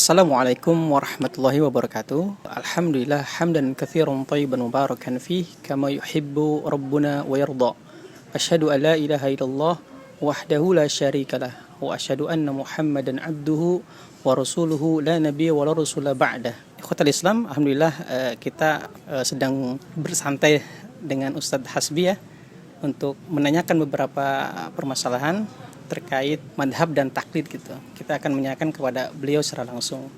Assalamualaikum warahmatullahi wabarakatuh. Alhamdulillah hamdan katsiran thayyiban mubarakan fih kama yuhibbu rabbuna wa yarda. Asyhadu an la ilaha illallah wahdahu la syarikalah wa asyhadu anna Muhammadan abduhu wa rasuluhu la nabiyya wa la rasula ba'dah. Ikhwatal Islam, alhamdulillah kita sedang bersantai dengan Ustadz Hasbi ya untuk menanyakan beberapa permasalahan terkait madhab dan taklid gitu. Kita akan menanyakan kepada beliau secara langsung.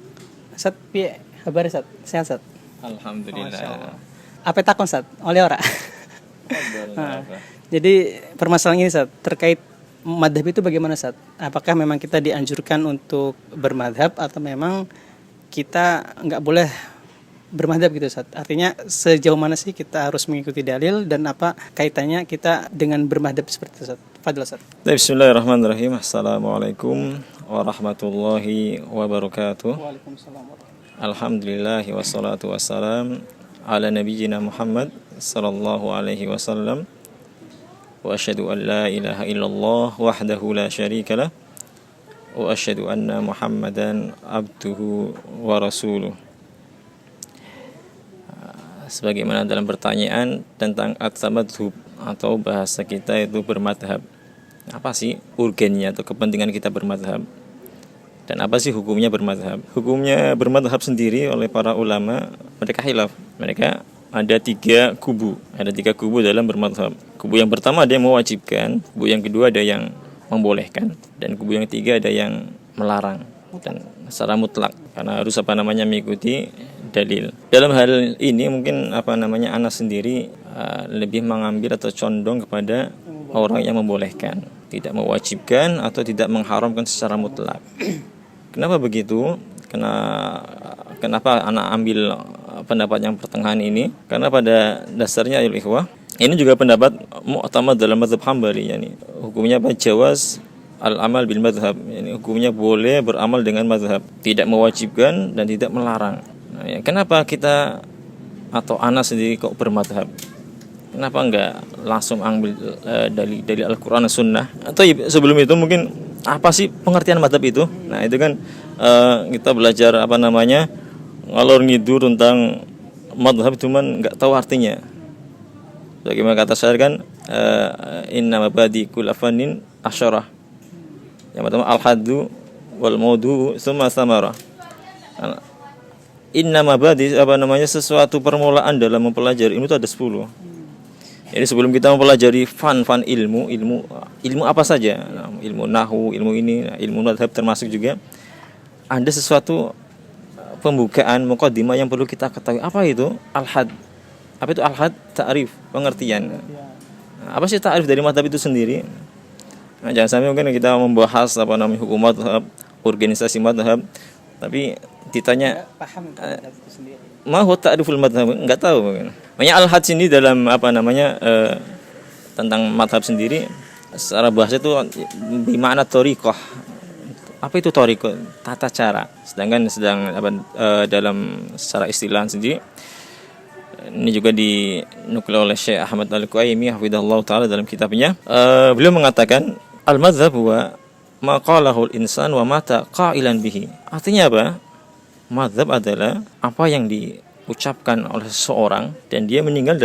Sat, piye kabar Sat? Sehat Sat? Alhamdulillah. Apa takon Sat? Oleh ora? Jadi permasalahan ini Sat terkait madhab itu bagaimana Sat? Apakah memang kita dianjurkan untuk bermadhab atau memang kita nggak boleh bermadhab gitu Sat? Artinya sejauh mana sih kita harus mengikuti dalil dan apa kaitannya kita dengan bermadhab seperti itu Sat? Fadil Sat. Bismillahirrahmanirrahim. Assalamualaikum warahmatullahi wabarakatuh. Waalaikumsalam. Alhamdulillah wassalatu wassalam ala nabiyyina Muhammad sallallahu alaihi wasallam. Wa asyhadu an la ilaha illallah wahdahu la syarikalah wa asyhadu anna Muhammadan abduhu wa rasuluh. Sebagaimana dalam pertanyaan tentang at-tamadhub atau bahasa kita itu bermadhab. Apa sih urgennya atau kepentingan kita bermadhab? Dan apa sih hukumnya bermadhab? Hukumnya bermadhab sendiri oleh para ulama, mereka khilaf. Mereka ada tiga kubu dalam bermadhab. Kubu yang pertama ada yang mewajibkan, kubu yang kedua ada yang membolehkan, dan kubu yang ketiga ada yang melarang dan secara mutlak karena harus mengikuti dalil. Dalam hal ini mungkin Anas sendiri lebih mengambil atau condong kepada orang yang membolehkan, tidak mewajibkan atau tidak mengharamkan secara mutlak. Kenapa begitu? Kenapa anak ambil pendapat yang pertengahan ini? Karena pada dasarnya ayol ikhwah, ini juga pendapat mu'tamad dalam mazhab Hambali, yani hukumnya jawaz al-amal bil madhab, yani hukumnya boleh beramal dengan mazhab, tidak mewajibkan dan tidak melarang. Nah, ya, kenapa kita atau Anas sendiri kok bermadhab? Kenapa enggak langsung ambil dari Al-Quran dan Sunnah? Atau sebelum itu mungkin apa sih pengertian madhab itu? Nah itu kan kita belajar ngalor ngidur tentang madhab, cuman enggak tahu artinya. Bagaimana kata saya kan inna mabadi kul afanin asyarah. Yang pertama al-haddu wal maudu summa samarah. Inna mabadi sesuatu permulaan dalam mempelajari ilmu itu ada 10. Jadi sebelum kita mempelajari fan ilmu apa saja, ilmu nahwu, ilmu ini, ilmu madhab termasuk juga ada sesuatu pembukaan muqaddimah yang perlu kita ketahui. Apa itu al-had? Apa itu al-had? Ta'rif, pengertian. Apa sih ta'rif dari madhab itu sendiri? Nah, jangan sampai mungkin kita membahas hukum madhab, organisasi madhab, tapi ditanya Paham itu sendiri. Mahu ta'riful madhab, enggak tahu mungkin. Makanya al-had sini dalam tentang madhab sendiri secara bahasa itu bermakna thariqah. Apa itu thariqah? Tata cara. Sedangkan dalam secara istilah sendiri ini juga dinukil oleh Syekh Ahmad Al-Quaimi hafizahullah taala dalam kitabnya. Beliau mengatakan al-madhab huwa ma qalahu al-insan wa mata qailan bihi. Artinya apa? Madhab adalah apa yang diucapkan oleh seseorang dan dia meninggal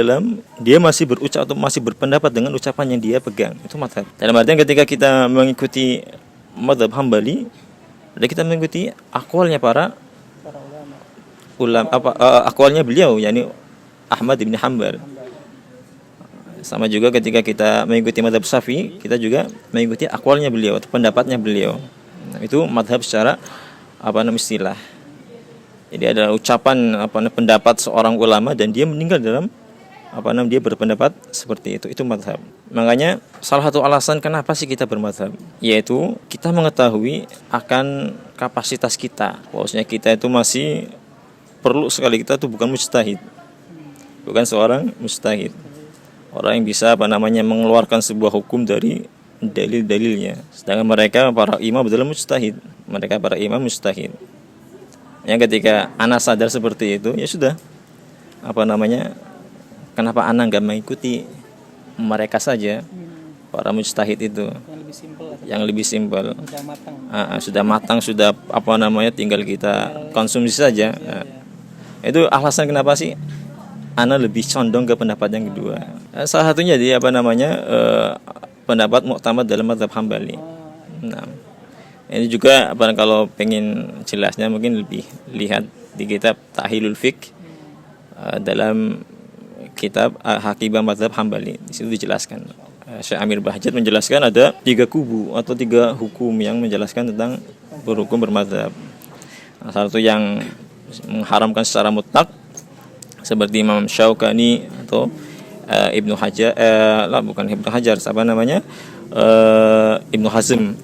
dia masih berucap atau masih berpendapat dengan ucapan yang dia pegang. Itu madhab. Dalam artian ketika kita mengikuti madhab Hambali, kita mengikuti akwalnya para ulama, akwalnya beliau, yakni Ahmad bin Hanbal. Sama juga ketika kita mengikuti madhab Syafi'i, kita juga mengikuti akwalnya beliau atau pendapatnya beliau. Nah, itu madhab secara istilah. Jadi ada ucapan pendapat seorang ulama dan dia meninggal dalam dia berpendapat seperti itu madhab. Makanya salah satu alasan kenapa sih kita bermadhab, yaitu kita mengetahui akan kapasitas kita, bahwasanya kita itu masih perlu sekali, kita itu bukan mujtahid, bukan seorang mujtahid, orang yang bisa mengeluarkan sebuah hukum dari dalil-dalilnya. Sedangkan mereka para imam adalah mujtahid, Yang ketika Anas sadar seperti itu, ya sudah, kenapa Anas nggak mengikuti mereka saja, para mujtahid itu? Yang lebih simpel. yang lebih simpel. Udah matang. Sudah matang, sudah apa namanya, tinggal kita konsumsi saja. Itu alasan kenapa sih ana lebih condong ke pendapat yang kedua. Salah satunya di apa namanya pendapat muktamad dalam mazhab Hambali. Nah, ini juga kalau pengen jelasnya mungkin lebih lihat di kitab Tahilul Fiqh dalam kitab Hakibah Mazhab Hambali. Di situ dijelaskan. Syekh Amir Bahjat menjelaskan ada 3 kubu atau 3 hukum yang menjelaskan tentang berhukum bermadzhab. Salah satu yang mengharamkan secara mutlak seperti Imam Syaukani atau Ibnu Hajar, bukan Ibnu Hajar, apa namanya, Ibnu Hazm,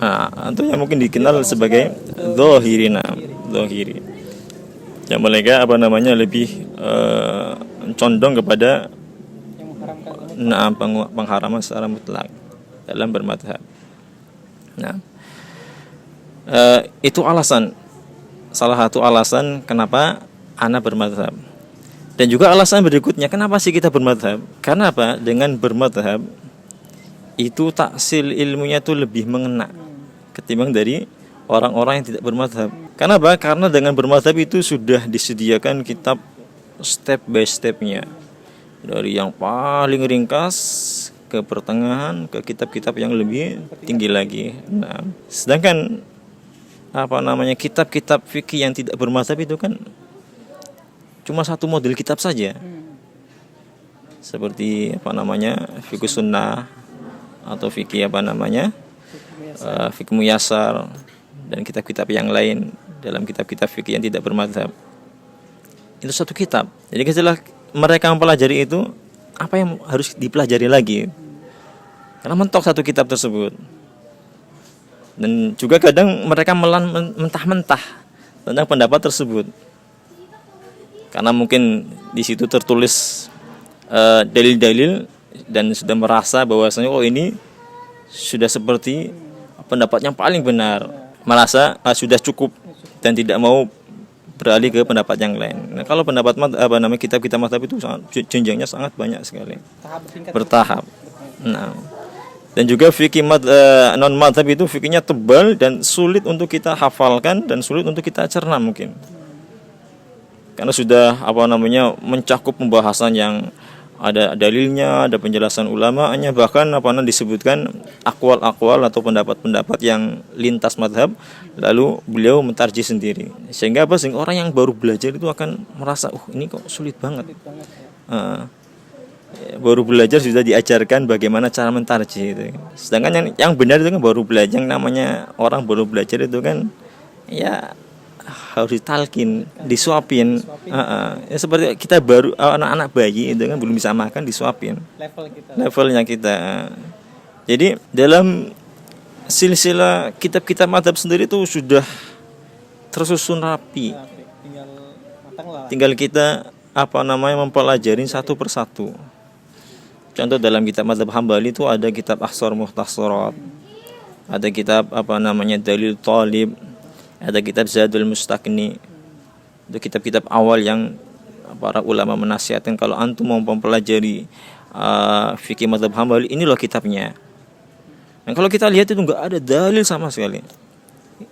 atau yang mungkin dikenal sebagai Zahiri. Yang mereka apa namanya lebih condong kepada pengharaman secara mutlak dalam bermadhab. Nah, itu salah satu alasan kenapa ana bermadhab. Dan juga alasan berikutnya kenapa sih kita bermadhab? Karena apa? Dengan bermadhab itu taksil ilmunya itu lebih mengena ketimbang dari orang-orang yang tidak bermadhab. Karena apa? Karena dengan bermadhab itu sudah disediakan kitab step by stepnya, dari yang paling ringkas ke pertengahan ke kitab-kitab yang lebih tinggi lagi. Nah, sedangkan apa namanya kitab-kitab fikih yang tidak bermadzhab itu kan cuma satu model kitab saja, seperti apa namanya fikih sunnah atau fikih apa namanya fikih muyasar dan kitab-kitab yang lain dalam kitab-kitab fikih yang tidak bermadzhab. Itu satu kitab. Jadi setelah mereka mempelajari itu, apa yang harus dipelajari lagi? Karena mentok satu kitab tersebut. Dan juga kadang mereka mentah-mentah tentang pendapat tersebut. Karena mungkin di situ tertulis dalil-dalil dan sudah merasa bahwasanya ini sudah seperti pendapat yang paling benar. Merasa sudah cukup dan tidak mau beralih ke pendapat yang lain. Nah, kalau pendapat kitab-kitab mazhab itu jenjangnya sangat banyak sekali. Bertahap. Nah, dan juga fikih non mazhab itu fikihnya tebal dan sulit untuk kita hafalkan dan sulit untuk kita cerna mungkin. Karena sudah mencakup pembahasan yang ada dalilnya, ada penjelasan ulamanya, bahkan disebutkan akwal-akwal atau pendapat-pendapat yang lintas mazhab, lalu beliau mentarjih sendiri. Sehingga orang yang baru belajar itu akan merasa, ini kok sulit banget. Baru belajar sudah diajarkan bagaimana cara mentarjih itu. Sedangkan yang benar itu kan baru belajar, yang namanya orang baru belajar itu kan ya harus ditalkin, disuapin. Ya seperti kita baru anak-anak bayi itu kan belum bisa makan, disuapin. Levelnya kita. Jadi dalam silsilah kitab-kitab mazhab sendiri itu sudah tersusun rapi. Tinggal kita mempelajari satu persatu. Contoh dalam kitab mazhab Hambali itu ada kitab Ahsar Muhtasarat, ada kitab Dalil Talib, ada kitab Zadul Mustaqni. Itu kitab-kitab awal yang para ulama menasihatkan kalau antum mau mempelajari fikih mazhab Hambali, ini loh kitabnya. Dan kalau kita lihat itu enggak ada dalil sama sekali.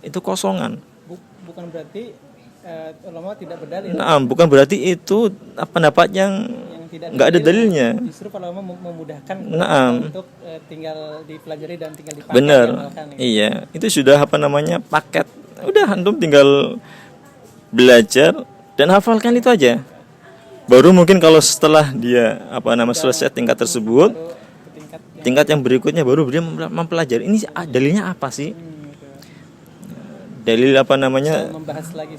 Itu kosongan. Bukan berarti ulama tidak berdalil. Nah, bukan berarti itu pendapat yang enggak ada dalilnya. Justru para ulama memudahkan untuk tinggal dipelajari dan tinggal dipakai. Benar. Iya, itu sudah paket. Udah antum tinggal belajar dan hafalkan itu aja. Baru mungkin kalau setelah dia selesai tingkat tersebut, tingkat yang berikutnya baru dia mempelajari ini dalilnya apa sih? Dalil membahas lagi.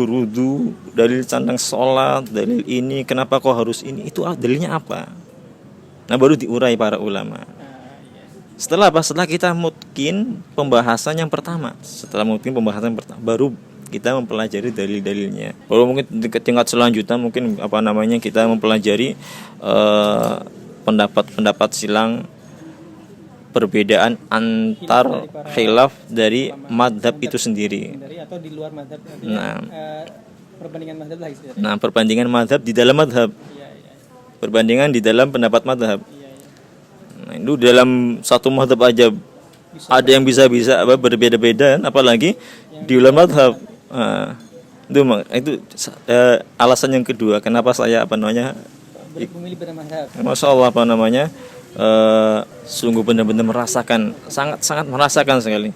Wudu, dalil tentang sholat, dalil ini kenapa kok harus ini, itu dalilnya apa? Nah, baru diurai para ulama. Setelah kita mungkin pembahasan yang pertama. Baru kita mempelajari dalil-dalilnya. Baru mungkin ke tingkat selanjutnya mungkin kita mempelajari pendapat silang, perbedaan antar khilaf dari madhab itu sendiri. Atau di luar madhab. Perbandingan madhab lah istilahnya. Nah, perbandingan madhab di dalam madhab. Perbandingan di dalam pendapat madhab. Nah, itu dalam satu mazhab aja ada yang bisa-bisa berbeda-beda, apalagi di ulama mazhab. Itu alasan yang kedua kenapa saya Memilih bermadzhab. Masya Allah sungguh benar-benar merasakan, sangat merasakan sekali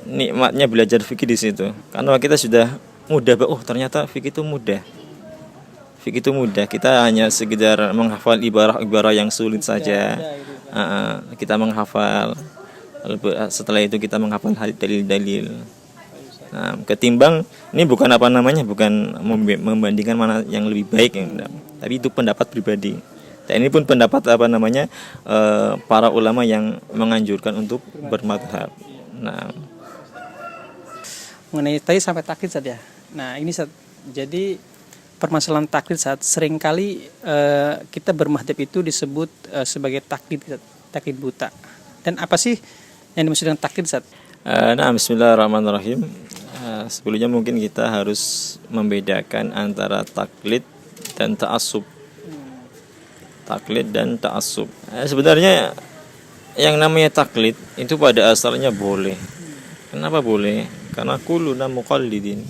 nikmatnya belajar fikih di situ. Karena kita sudah mudah, ternyata fikih itu mudah. Fikih itu mudah. Kita hanya sekedar menghafal ibarah-ibarah yang sulit saja. Kita menghafal. Setelah itu kita menghafal dalil-dalil. Nah, ketimbang ini bukan membandingkan mana yang lebih baik, tapi itu pendapat pribadi. Dan ini pun pendapat para ulama yang menganjurkan untuk bermadhab. Nah, mengenai tadi sampai taklid saja. Nah, ini jadi permasalahan taklid seringkali kita bermadhab itu disebut sebagai taklid buta. Dan apa sih yang dimaksud dengan taklid Bismillahirrahmanirrahim. Sebelumnya mungkin kita harus membedakan antara taklid dan ta'assub. Taklid dan ta'assub. Sebenarnya yang namanya taklid itu pada asalnya boleh. Kenapa boleh? Karena kulluna muqallidin.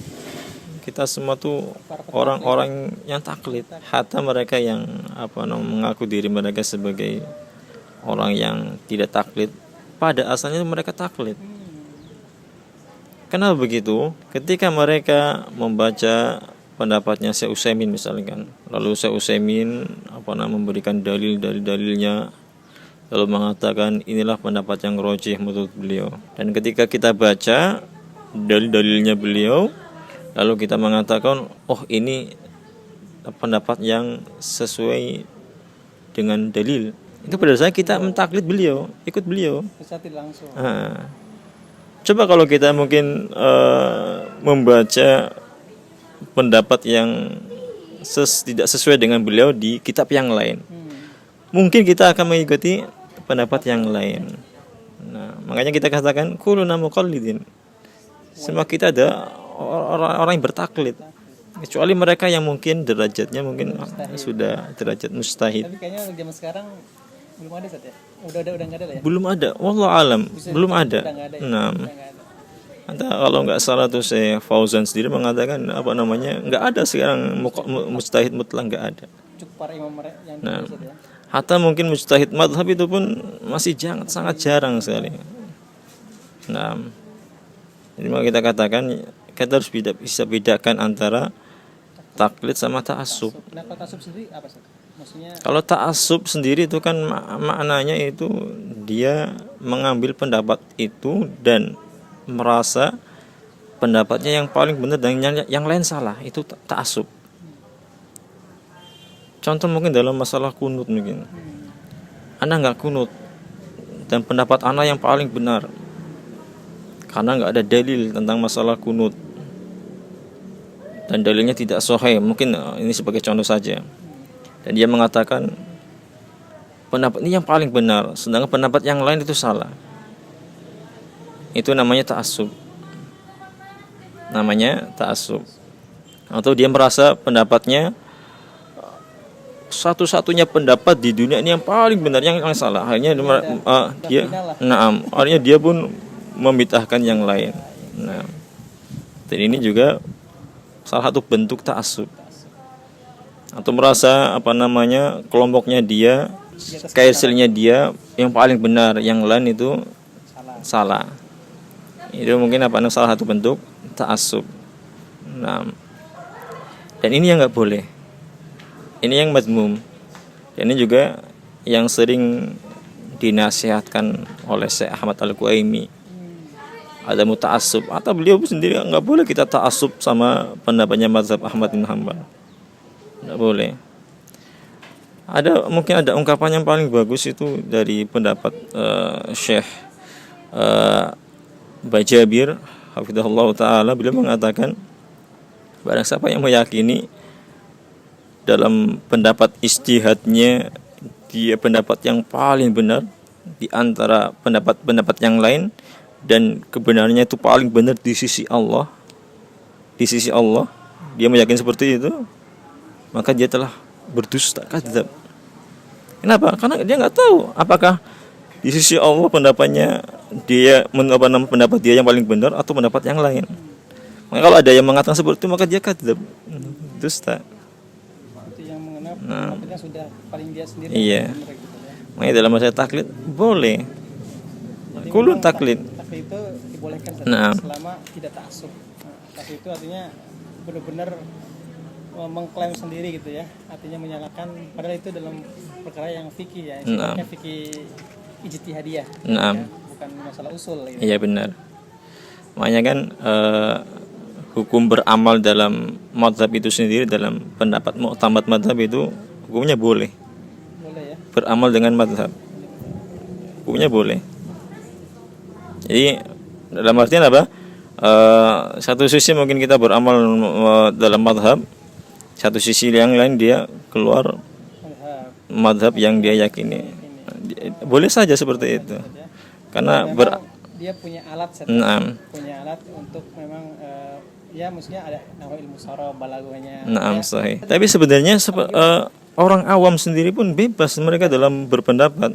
Kita semua tuh orang-orang yang taklid. Hatta mereka yang mengaku diri mereka sebagai orang yang tidak taklid, pada asalnya mereka taklid. Kenapa begitu? Ketika mereka membaca pendapatnya Syekh Utsaimin misalkan, lalu Syekh Utsaimin memberikan dalilnya, lalu mengatakan inilah pendapat yang rajih menurut beliau. Dan ketika kita baca dalil-dalilnya beliau, lalu kita mengatakan ini pendapat yang sesuai dengan dalil, itu pada saat kita mentaklid beliau, ikut beliau. Langsung. Coba kalau kita mungkin membaca pendapat yang tidak sesuai dengan beliau di kitab yang lain, mungkin kita akan mengikuti pendapat yang lain. Nah, makanya kita katakan kulluna muqallidin. Semua kita ada orang yang bertaklid, kecuali mereka yang mungkin derajatnya sudah derajat mustahid. Tapi kayaknya zaman sekarang belum ada ya? Udah enggak ada ya? Belum ada, wallahu alam, belum ada. Nah, kalau nggak salah tuh Syekh Fauzan sendiri mengatakan nggak ada sekarang mujtahid mutlak, nggak ada. Cukup para imam yang ya. Hatta mungkin mujtahid madhab itu pun masih sangat jarang sekali. Nah, jadi mau kita katakan kita harus bisa bedakan antara taklid sama ta'assub. Nah, kalau ta'assub sendiri apa sih? Maksudnya kalau ta'assub sendiri itu kan maknanya itu dia mengambil pendapat itu dan merasa pendapatnya yang paling benar dan yang lain salah, itu ta'assub. Contoh mungkin dalam masalah kunut mungkin. Anda enggak kunut dan pendapat Anda yang paling benar. Karena enggak ada dalil tentang masalah kunut. Dan dalilnya tidak sahih, mungkin ini sebagai contoh saja. Dan dia mengatakan pendapat ini yang paling benar, sedangkan pendapat yang lain itu salah. Itu namanya ta'assub. Atau dia merasa pendapatnya satu-satunya pendapat di dunia ini yang paling benar, yang salah. Akhirnya dia pun membid'ahkan yang lain. Nah, dan ini juga salah satu bentuk ta'assub. Atau merasa kelompoknya dia, kaisilnya dia yang paling benar, yang lain itu salah. Itu mungkin salah satu bentuk ta'assub. Nah, dan ini yang nggak boleh. Ini yang mazmum. Dan ini juga yang sering dinasihatkan oleh Syekh Ahmad Al-Quaimi. Ada muta'assub, atau beliau sendiri nggak boleh kita ta'assub sama pendapatnya mazhab Ahmad bin Hanbal. Nggak boleh. Mungkin ada ungkapan yang paling bagus itu dari pendapat Syekh Bajabir hafizahullah ta'ala. Beliau mengatakan barang siapa yang meyakini dalam pendapat ijtihadnya dia pendapat yang paling benar di antara pendapat-pendapat yang lain, dan kebenarannya itu paling benar di sisi Allah, dia meyakini seperti itu, maka dia telah berdusta, kadzdzab. Kenapa? Karena dia nggak tahu apakah Di sisi Allah pendapatnya dia pendapat dia yang paling benar atau pendapat yang lain. Maka kalau ada yang mengatakan seperti itu maka dia kadzab, dusta. Itu yang mengenal Nah. pendapatnya sudah paling dia sendiri. Iya. yang benar gitu ya. Makanya dalam masalah taklid boleh. Jadi Kulun memang taklid. taklid itu dibolehkan saja Nah. selama tidak ta'assub. Taklid itu artinya benar-benar mengklaim sendiri gitu ya, artinya menyalahkan padahal itu dalam perkara yang fikih ya, sifatnya fikih ijtihadiyah, Nah. ya, bukan masalah usul gitu. Iya benar. Makanya kan hukum beramal dalam mazhab itu sendiri, dalam pendapat mu'tamad mazhab itu hukumnya boleh. Boleh ya. Beramal dengan mazhab hukumnya boleh. Jadi dalam artian apa? Satu sisi mungkin kita beramal dalam mazhab, satu sisi yang lain dia keluar mazhab yang dia yakini. Boleh saja seperti itu. Karena dia punya alat punya alat untuk memang ya maksudnya ada nama ilmu saraf balaghahnya. Naam, sahih. Tapi sebenarnya orang awam sendiri pun bebas mereka dalam berpendapat.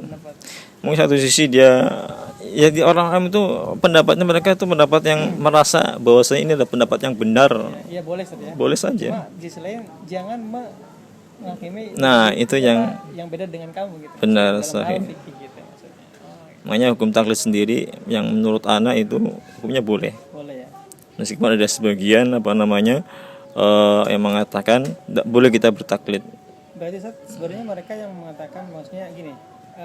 Mungkin satu sisi dia ya di orang awam itu pendapatnya mereka itu pendapat yang merasa bahwasanya ini adalah pendapat yang benar. Iya boleh saja. Boleh saja. Cuma di selain jangan menghakimi Itu yang beda dengan kamu gitu. benar, Dalam sahih. hal fikih gitu maksudnya. Makanya hukum taklid sendiri yang menurut ana itu hukumnya boleh. Boleh ya. Meskipun ada sebagian yang mengatakan tidak boleh kita bertaklid. Berarti sebenarnya mereka yang mengatakan maksudnya gini,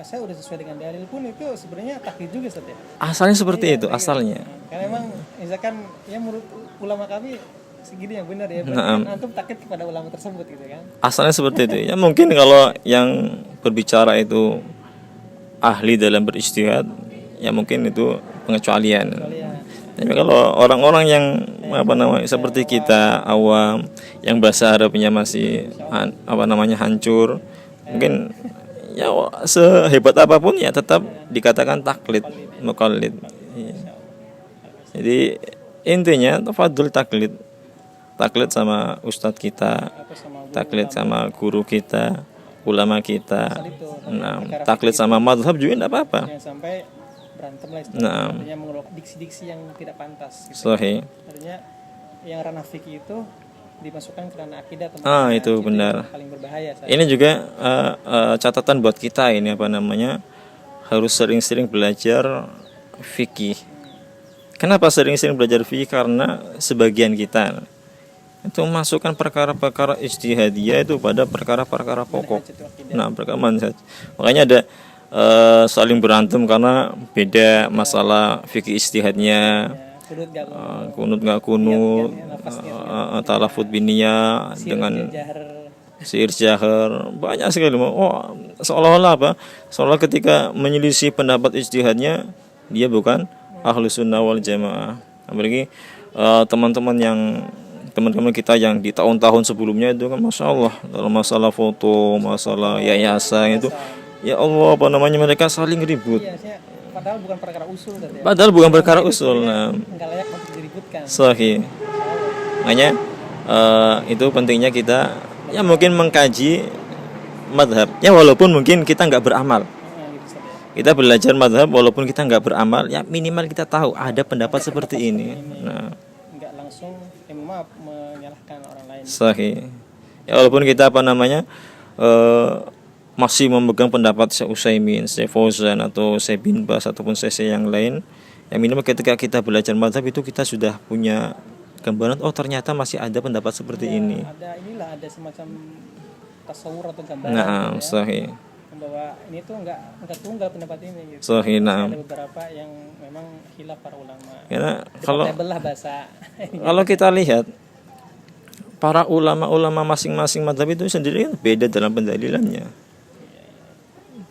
saya udah sesuai dengan dalil pun itu sebenarnya taklid juga Ustaz ya. Asalnya seperti itu, asalnya. Karena memang misalkan ya menurut ulama kami segini yang benar ya. Nah, antum taklid kepada ulama tersebut gitu kan. Asalnya seperti itu. Ya mungkin kalau yang berbicara itu ahli dalam berijtihad, ya mungkin itu pengecualian. Tapi kalau orang-orang yang seperti kita awam yang bahasa Arabnya masih hancur, mungkin ya sehebat apapun ya tetap dikatakan taklid, muqallid. Jadi intinya tafadhol taklid sama ustadz kita, taklid sama guru kita, ulama kita. Nah, taklid sama mazhab juga tidak apa-apa. Jangan sampai berantem lah artinya mengeluarkan diksi-diksi yang tidak pantas gitu. Sahih. Artinya yang ranah fikih itu dimasukkan ke ranah akidah atau itu benar. paling berbahaya Ini juga catatan buat kita ini harus sering-sering belajar fikih. Kenapa sering-sering belajar fikih? Karena sebagian kita itu masukkan perkara-perkara ijtihadiyah itu pada perkara-perkara pokok. Nah, perkara manhaj. Makanya ada saling berantem karena beda masalah fikih ijtihadnya, kunut nggak kunut, talafut biniyah dengan sihir jahar, banyak sekali. Seolah-olah seolah ketika menyelisih pendapat ijtihadnya dia bukan ahlu sunnah wal jamaah. Apalagi teman-teman kita yang di tahun-tahun sebelumnya itu kan masya Allah dalam masalah foto, masalah yayasan itu. Ya Allah, mereka saling ribut. Iya, padahal bukan perkara usul. Padahal bukan perkara usul. Nah, enggak layak untuk diributkan. Sahih. Makanya itu pentingnya kita ya mungkin mengkaji madhab. Ya walaupun mungkin kita nggak beramal. Kita belajar madhab walaupun kita nggak beramal, ya minimal kita tahu ada pendapat seperti ini. Nah, nggak langsung menyalahkan orang lain. Sahih. Ya walaupun kita masih memegang pendapat Syekh Utsaimin, Syekh Fauzan atau Syekh bin Baz ataupun Syekh yang lain, yang minimal ketika kita belajar mazhab itu kita sudah punya gambaran ternyata masih ada pendapat seperti ini. Ada semacam tasawur atau gambaran. Nah, sahih. Bahwa ini tuh enggak tunggal pendapat ini gitu. Sahih, ada beberapa yang memang khilaf para ulama. Karena kalau kita lihat para ulama-ulama masing-masing mazhab itu sendiri beda dalam pendalilannya.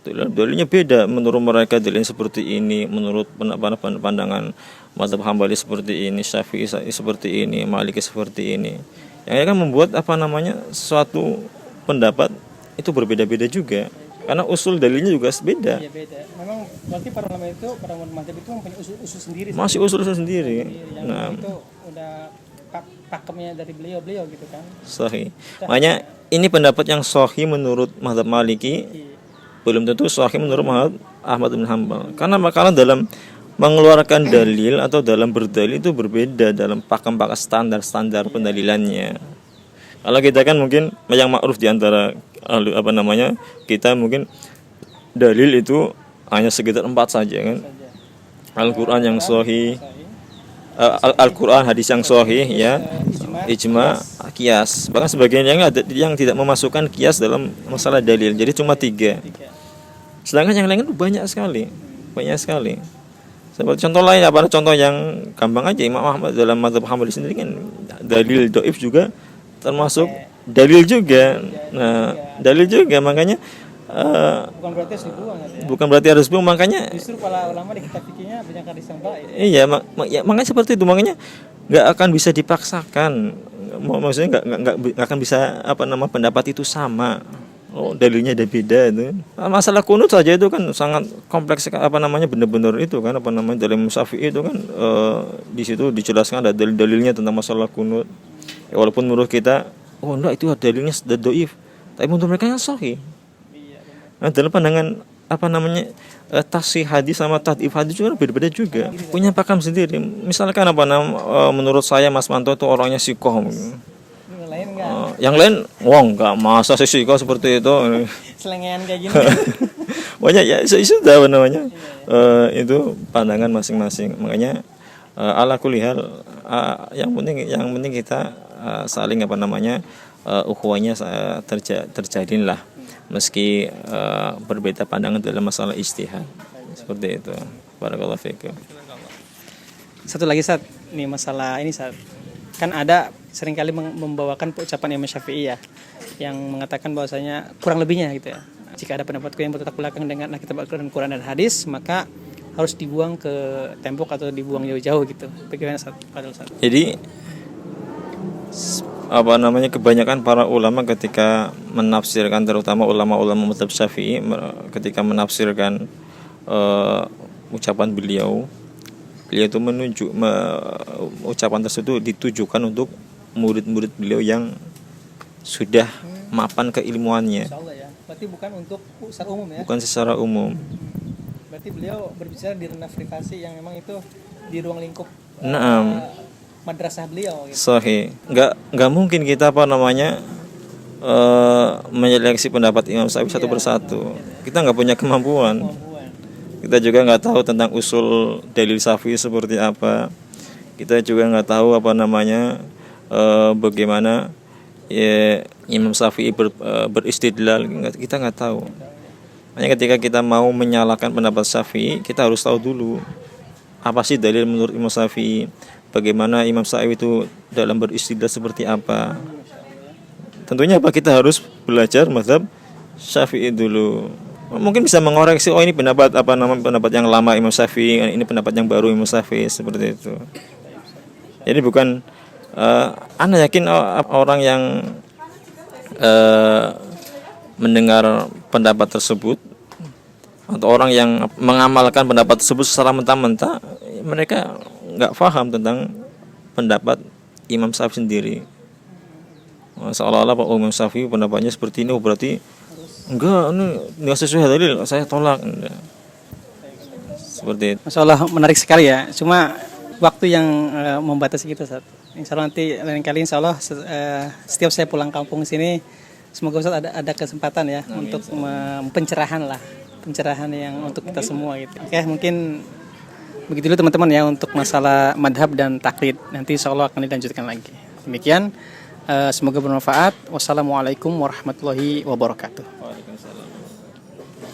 Dalilnya beda menurut mereka, dalil seperti ini, menurut pandangan mazhab Hambali seperti ini, Syafi'i seperti ini, Maliki seperti ini. Yang akan membuat suatu pendapat itu berbeda-beda juga. Karena usul dalilnya juga beda. Iya beda. Memang berarti para ulama mazhab itu mempunyai usul sendiri. Masih usul sendiri. Nah, itu udah pakemnya dari beliau gitu kan. Sahih. Makanya ini pendapat yang sahih menurut mazhab Maliki. belum tentu sahih menurut Ahmad bin Hanbal. Karena makanan dalam mengeluarkan dalil atau dalam berdalil itu berbeda dalam pakem-pakem standar pendalilannya. Kalau kita kan mungkin yang ma'ruf di antara kita mungkin dalil itu hanya sekitar 4 saja kan. Al-Qur'an yang sahih, Al-Qur'an, hadis yang sahih ya, ijma, qiyas. Bahkan sebagian yang tidak memasukkan qiyas dalam masalah dalil. Jadi cuma 3. Sedangkan yang lain banyak sekali. Seperti contoh lain contoh yang gampang aja, Imam Ahmad dalam mazhab Hambali sendiri kan dalil dhaif juga termasuk dalil juga. Nah, dalil juga makanya bukan berarti harus dibuang, makanya justru para ulama di kitab fikihnya banyak hadis yang baik. Iya, makanya seperti itu, makanya nggak akan bisa dipaksakan. Maksudnya nggak akan bisa pendapat itu sama. Dalilnya ada beda itu. Masalah kunut saja itu kan sangat kompleks, benar-benar itu kan dalam Syafi'i itu kan di situ dijelaskan ada dalil-dalilnya tentang masalah kunut. Ya, walaupun menurut kita enggak itu dalilnya dhaif, tapi menurut mereka yang sahih. Nah, dalam pandangan tasih hadis sama tadif hadis juga berbeda juga, punya pakam sendiri. Misalkan menurut saya Mas Manto itu orangnya sikoh, yang lain enggak, masa sikoh seperti itu, selengean kayak gini. Banyak ya, sudah itu pandangan masing-masing. Makanya ala kulli hal, yang penting kita saling ukhuwahnya terjalin lah, meski berbeda pandangan dalam masalah ijtihad. Seperti itu. Barakallahu fiikum. Satu lagi Ustaz, nih masalah ini Ustaz. Kan ada seringkali membawakan ucapan Imam Syafi'i ya, yang mengatakan bahwasanya kurang lebihnya gitu ya. Jika ada pendapatku yang bertolak belakang dengan kitab Al-Quran dan hadis, maka harus dibuang ke tembok atau dibuang jauh-jauh gitu. Bagaimana Ustaz? Jadi kebanyakan para ulama ketika menafsirkan, terutama ulama-ulama mazhab Syafi'i, ketika menafsirkan ucapan beliau itu ucapan tersebut ditujukan untuk murid-murid beliau yang sudah mapan keilmuannya. Insyaallah ya. Berarti bukan untuk secara umum ya. Bukan secara umum. Berarti beliau berbicara di ranah privasi yang memang itu di ruang lingkup madrasah beliau gitu. Sahih. Enggak mungkin kita menyeleksi pendapat Imam Syafi'i satu persatu. Kita enggak punya kemampuan. Kita juga enggak tahu tentang usul dalil Syafi'i seperti apa. Kita juga enggak tahu bagaimana ya Imam Syafi'i beristidlal, kita enggak tahu. Hanya ketika kita mau menyalahkan pendapat Syafi'i, kita harus tahu dulu apa sih dalil menurut Imam Syafi'i. Bagaimana Imam Syafi'i itu dalam beristidlal seperti apa. Tentunya kita harus belajar mazhab Syafi'i dulu. Mungkin bisa mengoreksi, ini pendapat yang lama Imam Syafi'i, ini pendapat yang baru Imam Syafi'i, seperti itu. Jadi bukan ana yakin orang yang mendengar pendapat tersebut atau orang yang mengamalkan pendapat tersebut secara mentah-mentah, mereka nggak paham tentang pendapat Imam Syafi'i sendiri. Seolah-olah Imam Syafi'i pendapatnya seperti ini, berarti enggak, ini nggak sesuai dalil, saya tolak. Enggak. Seperti itu. Masya Allah, menarik sekali ya. Cuma waktu yang membatasi kita Ustaz. Insya Allah nanti lain kali Insya Allah setiap saya pulang kampung sini, semoga Ustaz ada kesempatan ya. Amin, untuk pencerahan yang untuk kita semua gitu. Oke, mungkin begitu dulu teman-teman ya untuk masalah madhab dan taklid. Nanti Insya Allah akan dilanjutkan lagi. Demikian, semoga bermanfaat. Wassalamualaikum warahmatullahi wabarakatuh.